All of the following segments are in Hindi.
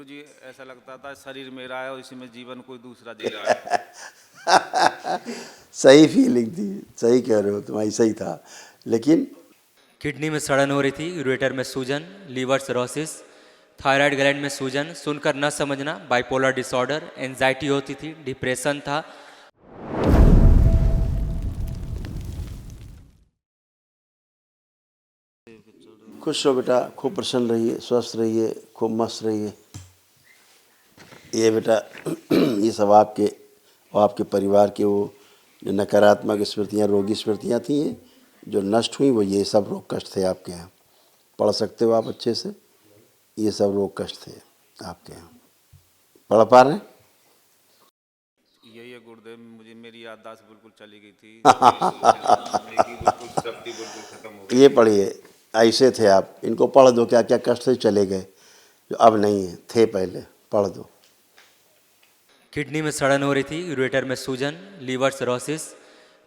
गुरुजी ऐसा लगता था शरीर मेरा है और इसी में जीवन कोई दूसरा जी रहा है। सही फीलिंग थी, सही कह रहे हो तुम, ऐसा ही था। लेकिन किडनी में सड़न हो रही थी, यूरेटर में सूजन, लीवर सिरोसिस, थायराइड ग्लैंड में सूजन, सुनकर न समझना, बाइपोलर डिसऑर्डर, एंजाइटी होती थी, डिप्रेशन था। खुश रहो बेटा, खूब प्रसन्न रहिए, स्वस्थ रहिए, खूब मस्त रहिए। ये बेटा ये सब आपके और आपके परिवार के वो जो नकारात्मक स्मृतियाँ, रोगी स्मृतियाँ थी, जो नष्ट हुई, वो ये सब रोग कष्ट थे आपके यहाँ। पढ़ सकते हो आप अच्छे से, ये सब रोग कष्ट थे आपके यहाँ। पढ़ पा रहे हैं? यही है गुरुदेव, मुझे मेरी याददाश्त बिल्कुल चली गई थी। बिल्कुल शक्ति बिल्कुल खत्म हो गई। ये पढ़िए, ऐसे थे आप, इनको पढ़ दो, क्या क्या कष्ट से चले गए जो अब नहीं है, थे पहले, पढ़ दो। किडनी में सड़न हो रही थी, यूरेटर में सूजन, लीवर सिरोसिस,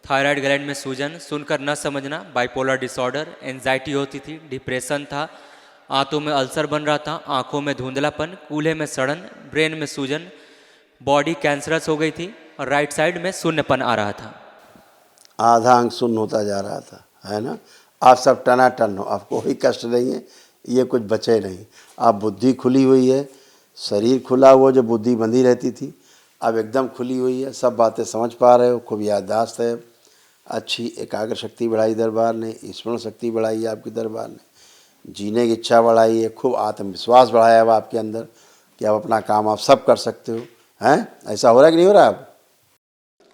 थायराइड ग्लैंड में सूजन, सुनकर न समझना, बाइपोलर डिसऑर्डर, एंजाइटी होती थी, डिप्रेशन था, आंतों में अल्सर बन रहा था, आंखों में धुंधलापन, कूल्हे में सड़न, ब्रेन में सूजन, बॉडी कैंसरस हो गई थी और राइट साइड में शून्यपन आ रहा था। आधा अंग शून्य होता जा रहा था, है ना। आप सब टनाटन हो, आपको कोई कष्ट नहीं है, ये कुछ बचे नहीं। आप बुद्धि खुली हुई है, शरीर खुला हुआ, जो बुद्धि बंधी रहती थी अब एकदम खुली हुई है, सब बातें समझ पा रहे हो, खूब याददाश्त है अच्छी, एकाग्र शक्ति बढ़ाई दरबार ने, स्मरण शक्ति बढ़ाई है आपकी दरबार ने, जीने की इच्छा बढ़ाई है, खूब आत्मविश्वास बढ़ाया है आपके अंदर कि आप अपना काम आप सब कर सकते हो। हैं, ऐसा हो रहा है कि नहीं हो रहा अब?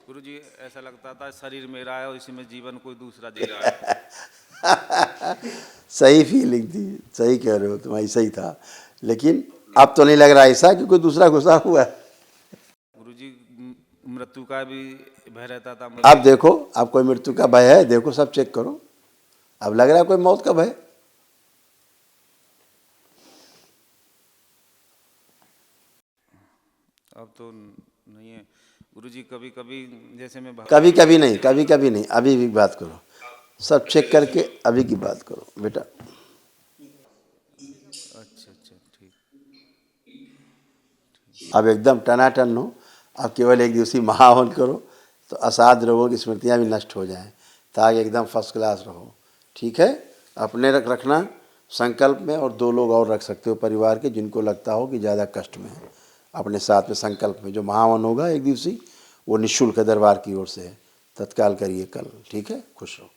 गुरुजी ऐसा लगता था शरीर मेरा है और इसी में जीवन कोई दूसरा जी रहा है। सही फीलिंग थी, सही कह रहे हो तुम, ऐसा ही था। लेकिन अब तो नहीं लग रहा ऐसा कि कोई दूसरा घुसा हुआ है। गुरुजी मृत्यु का भी भय रहता था मुझे। अब देखो, अब कोई मृत्यु का भय है? देखो, सब चेक करो, अब लग रहा है कोई मौत का भय? अब तो नहीं है गुरुजी। कभी कभी जैसे मैं कभी कभी नहीं, कभी कभी नहीं, अभी भी बात करो, सब चेक करके अभी की बात करो बेटा। अच्छा अच्छा ठीक। अब एकदम टनाटन हो, अब केवल एक दिवसीय महाहवन करो तो असाध्य रोगों की स्मृतियाँ भी नष्ट हो जाएं, ताकि एकदम फर्स्ट क्लास रहो। ठीक है, अपने रखना संकल्प में, और 2 लोग और रख सकते हो परिवार के, जिनको लगता हो कि ज़्यादा कष्ट में है, अपने साथ में संकल्प में। जो महाहवन होगा एक दिवसीय, वो निःशुल्क दरबार की ओर से है, तत्काल करिए कल। ठीक है, खुश रहो।